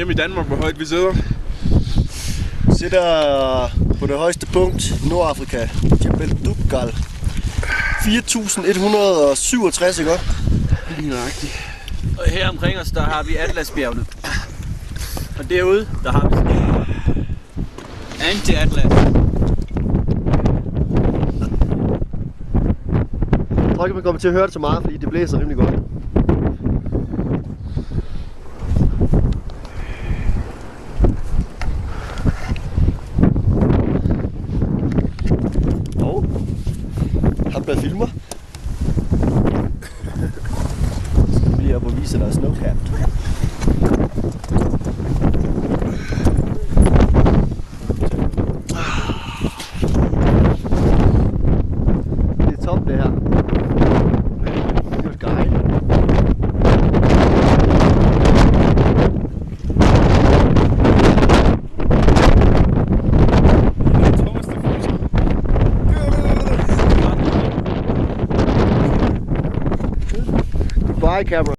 hjemme i Danmark, hvor højt vi sidder. Vi sidder på det højeste punkt i Nordafrika, Jebel Dubgal. 4.167, ikke godt? Lige nøjagtigt. Og her omkring os, der har vi Atlasbjergene. Og derude, der har vi Anti-Atlas. Jeg tror ikke, man kommer til at høre det så meget, fordi det blæser rimelig godt. Ham der filmer. Skal vi lige op og vise dig snowcapped. Det er top det her. Det er guide. Bye, camera.